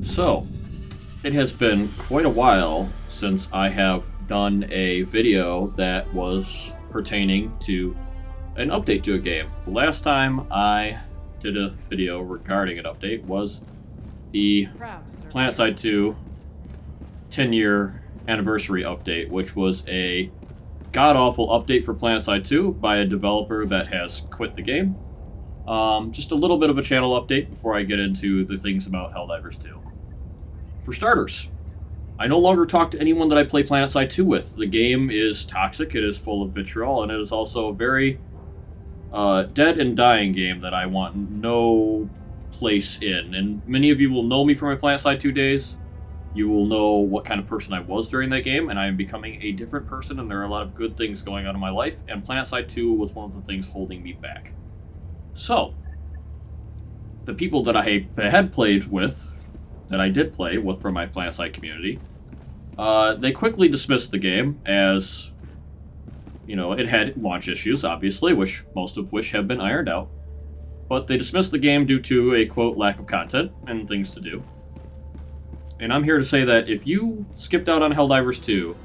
So, it has been quite a while since I have done a video that was pertaining to an update to a game. The last time I did a video regarding an update was the PlanetSide 2 10-year anniversary update, which was a god-awful update for PlanetSide 2 by a developer that has quit the game. Just a little bit of a channel update before I get into the things about Helldivers 2. For starters, I no longer talk to anyone that I play PlanetSide 2 with. The game is toxic, it is full of vitriol, and it is also a very dead and dying game that I want no place in. And many of you will know me from my PlanetSide 2 days. You will know what kind of person I was during that game, and I am becoming a different person, and there are a lot of good things going on in my life, and PlanetSide 2 was one of the things holding me back. So, the people that I had played with, that I did play with from my PlanetSide community, they quickly dismissed the game as, you know, it had launch issues, obviously, most of which have been ironed out. But they dismissed the game due to a, quote, lack of content and things to do. And I'm here to say that if you skipped out on Helldivers 2,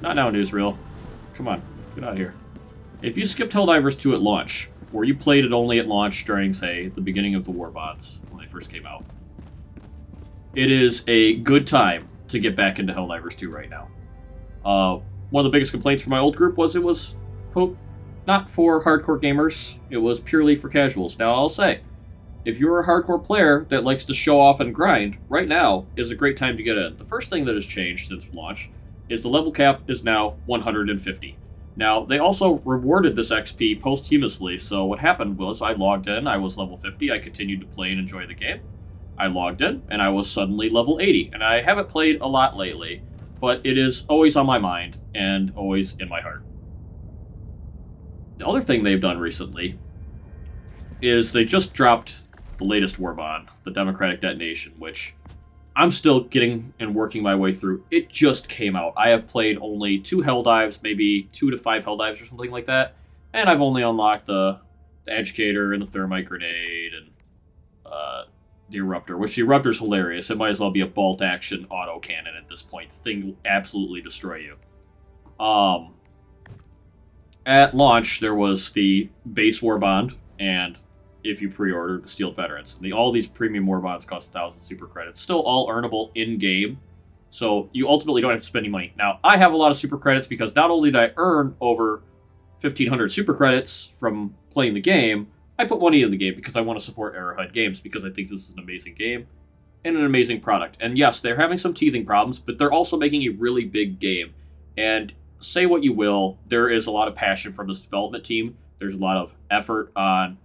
not now, Newsreel, come on, get out of here. If you skipped Helldivers 2 at launch, or you played it only at launch during, say, the beginning of the Warbonds, when they first came out, it is a good time to get back into Helldivers 2 right now. One of the biggest complaints from my old group was it was, quote, not for hardcore gamers, it was purely for casuals. Now, I'll say, if you're a hardcore player that likes to show off and grind, right now is a great time to get in. The first thing that has changed since launch is the level cap is now 150. Now, they also rewarded this XP posthumously, so what happened was I logged in, I was level 50, I continued to play and enjoy the game. I logged in, and I was suddenly level 80, and I haven't played a lot lately, but it is always on my mind, and always in my heart. The other thing they've done recently is they just dropped the latest Warbond, the Democratic Detonation, which I'm still getting and working my way through. It just came out. I have played only 2 Helldives, maybe 2 to 5 Helldives or something like that, and I've only unlocked the Educator and the Thermite Grenade and the Eruptor, which the Eruptor's hilarious. It might as well be a bolt-action autocannon at this point. The thing will absolutely destroy you. At launch, there was the base Warbond, and if you pre-ordered, the Steel Veterans. All these premium Warbonds cost 1,000 super credits. Still all earnable in-game, so you ultimately don't have to spend any money. Now, I have a lot of super credits because not only did I earn over 1,500 super credits from playing the game, I put money in the game because I want to support Arrowhead Games because I think this is an amazing game and an amazing product. And yes, they're having some teething problems, but they're also making a really big game. And say what you will, there is a lot of passion from this development team. There's a lot of effort on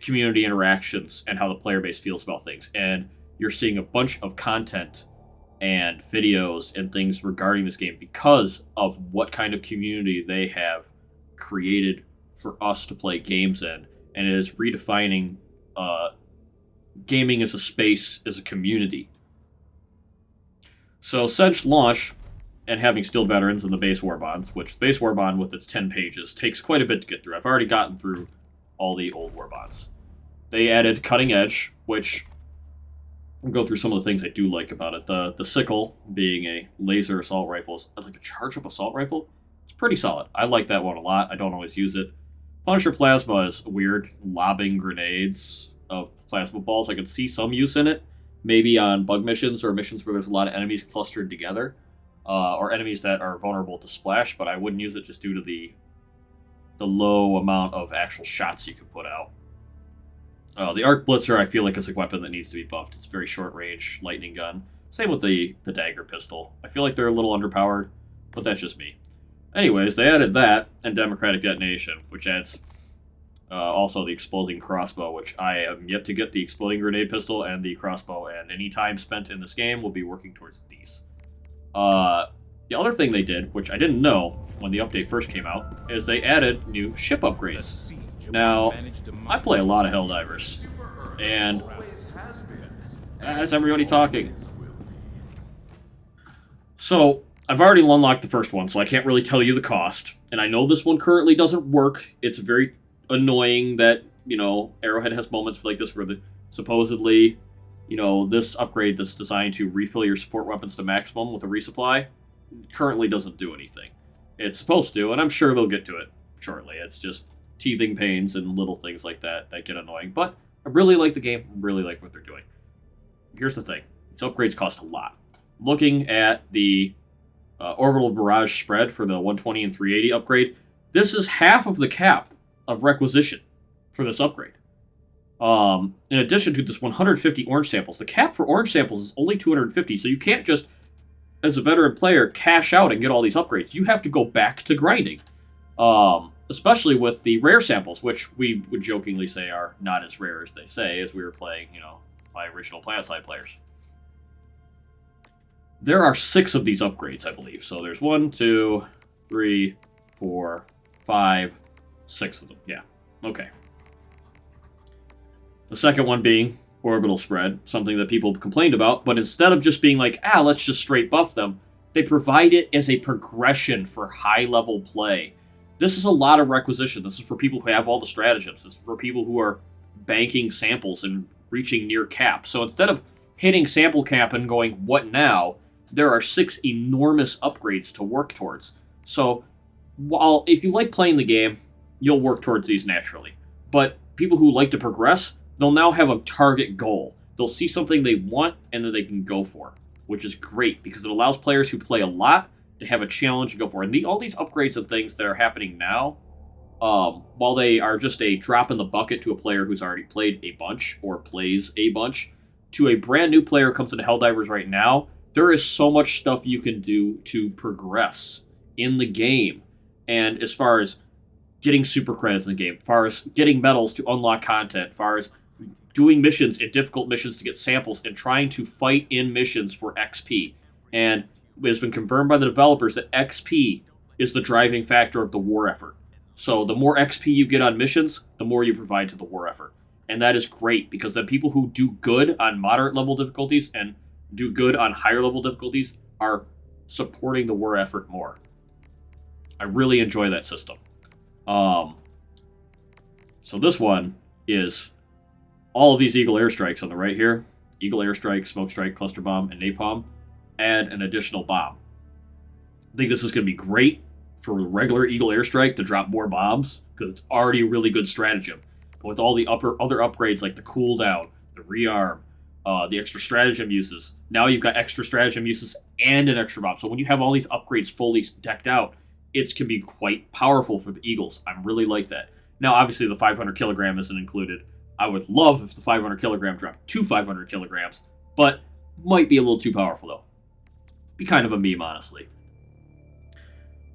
community interactions and how the player base feels about things. And you're seeing a bunch of content and videos and things regarding this game because of what kind of community they have created for us to play games in. And it is redefining gaming as a space, as a community. So since launch, and having Steel Veterans and the base Warbonds, which the base Warbond with its 10 pages takes quite a bit to get through. I've already gotten through all the old Warbonds. They added Cutting Edge, which I'll go through some of the things I do like about it. The Sickle being a laser assault rifle, like a charge-up assault rifle. It's pretty solid. I like that one a lot. I don't always use it. Punisher Plasma is weird, lobbing grenades of plasma balls. I could see some use in it, maybe on bug missions or missions where there's a lot of enemies clustered together, or enemies that are vulnerable to splash, but I wouldn't use it just due to the low amount of actual shots you could put out. The Arc Blitzer, I feel like, is a weapon that needs to be buffed. It's a very short-range lightning gun. Same with the Dagger Pistol. I feel like they're a little underpowered, but that's just me. Anyways, they added that and Democratic Detonation, which adds also the Exploding Crossbow, which I am yet to get the Exploding Grenade Pistol and the Crossbow, and any time spent in this game will be working towards these. The other thing they did, which I didn't know when the update first came out, is they added new ship upgrades. Now, I play a lot of Helldivers, and is everybody talking? So, I've already unlocked the first one, so I can't really tell you the cost. And I know this one currently doesn't work. It's very annoying that, you know, Arrowhead has moments like this where supposedly you know, this upgrade that's designed to refill your support weapons to maximum with a resupply currently doesn't do anything. It's supposed to, and I'm sure they'll get to it shortly. It's just teething pains and little things like that that get annoying. But I really like the game, really like what they're doing. Here's the thing. These upgrades cost a lot. Looking at the Orbital Barrage spread for the 120 and 380 upgrade, this is half of the cap of requisition for this upgrade. In addition to this 150 orange samples, the cap for orange samples is only 250, so you can't just, as a veteran player, cash out and get all these upgrades. You have to go back to grinding. Especially with the rare samples, which we would jokingly say are not as rare as they say, as we were playing, you know, my original PlanetSide players. There are 6 of these upgrades, I believe. So there's 1, 2, 3, 4, 5, 6 of them. Yeah, okay. The second one being orbital spread, something that people complained about, but instead of just being like, let's just straight buff them, they provide it as a progression for high-level play. This is a lot of requisition. This is for people who have all the stratagems. This is for people who are banking samples and reaching near cap. So instead of hitting sample cap and going, what now, there are 6 enormous upgrades to work towards. So while if you like playing the game, you'll work towards these naturally. But people who like to progress, they'll now have a target goal. They'll see something they want and that they can go for, which is great because it allows players who play a lot to have a challenge to go for. And all these upgrades and things that are happening now, while they are just a drop in the bucket to a player who's already played a bunch or plays a bunch, to a brand new player who comes into Helldivers right now, there is so much stuff you can do to progress in the game. And as far as getting super credits in the game, as far as getting medals to unlock content, as far as doing missions and difficult missions to get samples, and trying to fight in missions for XP. And it has been confirmed by the developers that XP is the driving factor of the war effort. So the more XP you get on missions, the more you provide to the war effort. And that is great, because then people who do good on moderate level difficulties and do good on higher level difficulties are supporting the war effort more. I really enjoy that system. So this one is all of these Eagle airstrikes on the right here. Eagle airstrike, smoke strike, cluster bomb, and napalm. Add an additional bomb. I think this is going to be great for regular Eagle airstrike to drop more bombs, because it's already a really good stratagem. But with all the other upgrades like the cooldown, the rearm, the extra stratagem uses, now you've got extra stratagem uses and an extra bomb. So when you have all these upgrades fully decked out, it can be quite powerful for the Eagles. I really like that. Now, obviously, the 500 kilogram isn't included. I would love if the 500 kilogram dropped to 500 kilograms, but might be a little too powerful, though. Be kind of a meme, honestly.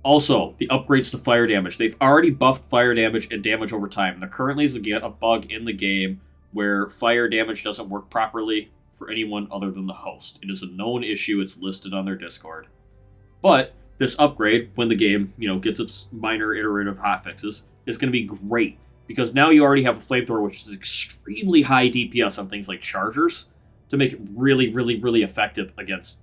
Also, the upgrades to fire damage. They've already buffed fire damage and damage over time. And there currently is a bug in the game where fire damage doesn't work properly for anyone other than the host. It is a known issue. It's listed on their Discord. But this upgrade, when the game, gets its minor iterative hotfixes, is going to be great. Because now you already have a flamethrower, which is extremely high DPS on things like chargers, to make it really, really, really effective against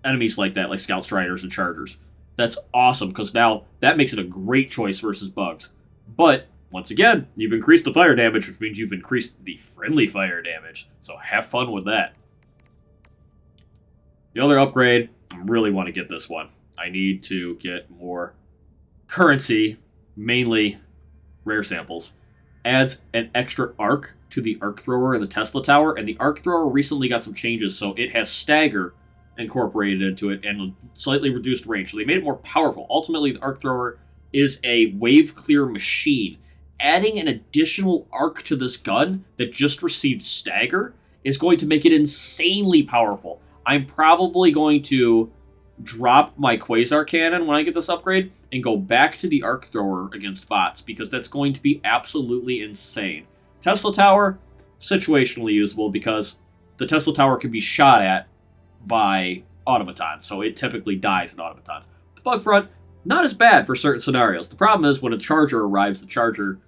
enemies like that, like Scout Striders and Chargers. That's awesome, because now that makes it a great choice versus bugs. But, once again, you've increased the fire damage, which means you've increased the friendly fire damage. So have fun with that. The other upgrade, I really want to get this one. I need to get more currency, mainly rare samples. Adds an extra arc to the arc thrower in the Tesla Tower, and the arc thrower recently got some changes, so it has stagger incorporated into it and slightly reduced range. So they made it more powerful. Ultimately, the arc thrower is a wave clear machine. Adding an additional arc to this gun that just received stagger is going to make it insanely powerful. I'm probably going to drop my Quasar Cannon when I get this upgrade and go back to the arc thrower against bots, because that's going to be absolutely insane. Tesla Tower, situationally usable, because the Tesla Tower can be shot at by automatons, so it typically dies in automatons. The bug front, not as bad for certain scenarios. The problem is when a charger arrives, the charger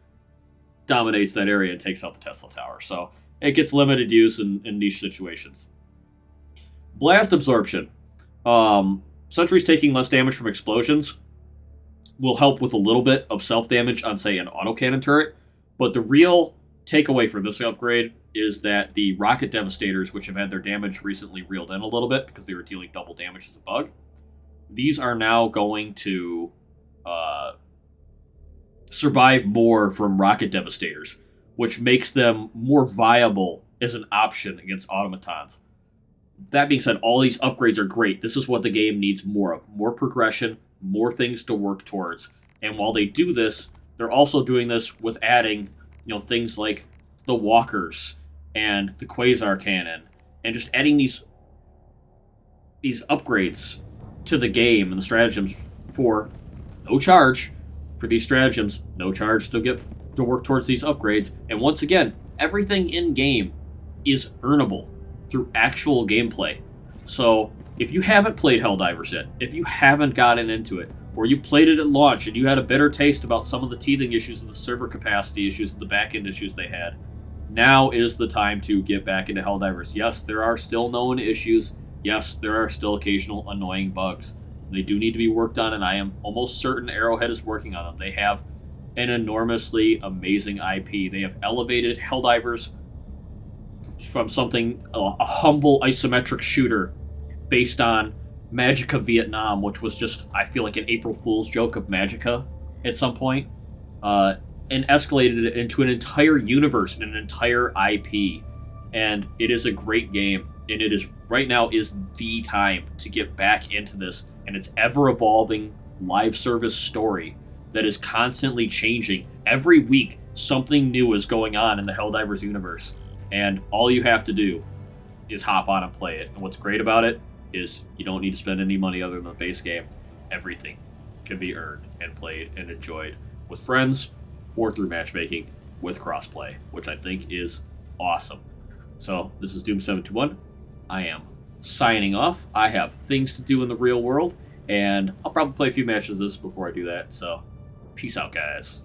dominates that area and takes out the Tesla Tower, so it gets limited use in niche situations. Blast absorption. Sentries taking less damage from explosions will help with a little bit of self-damage on, say, an autocannon turret, but the real takeaway from this upgrade is that the Rocket Devastators, which have had their damage recently reeled in a little bit because they were dealing double damage as a bug, these are now going to survive more from Rocket Devastators, which makes them more viable as an option against automatons. That being said, all these upgrades are great. This is what the game needs more of. More progression, more things to work towards. And while they do this, they're also doing this with adding, things like the walkers and the quasar cannon, and just adding these upgrades to the game and the stratagems for no charge. For these stratagems, no charge to work towards these upgrades. And once again, everything in game is earnable through actual gameplay. So if you haven't played Helldivers yet, if you haven't gotten into it, or you played it at launch and you had a bitter taste about some of the teething issues and the server capacity issues and the backend issues they had, now is the time to get back into Helldivers. Yes, there are still known issues. Yes, there are still occasional annoying bugs. They do need to be worked on, and I am almost certain Arrowhead is working on them. They have an enormously amazing IP. They have elevated Helldivers from something, a humble isometric shooter based on Magicka Vietnam, which was just, I feel like, an April Fool's joke of Magicka at some point, and escalated it into an entire universe and an entire IP. And it is a great game, and it is, right now, is the time to get back into this, and its ever-evolving live service story that is constantly changing. Every week, something new is going on in the Helldivers universe, and all you have to do is hop on and play it. And what's great about it is you don't need to spend any money other than the base game. Everything can be earned and played and enjoyed with friends or through matchmaking with crossplay, which I think is awesome. So this is Doom721. I am signing off. I have things to do in the real world, and I'll probably play a few matches of this before I do that. So peace out, guys.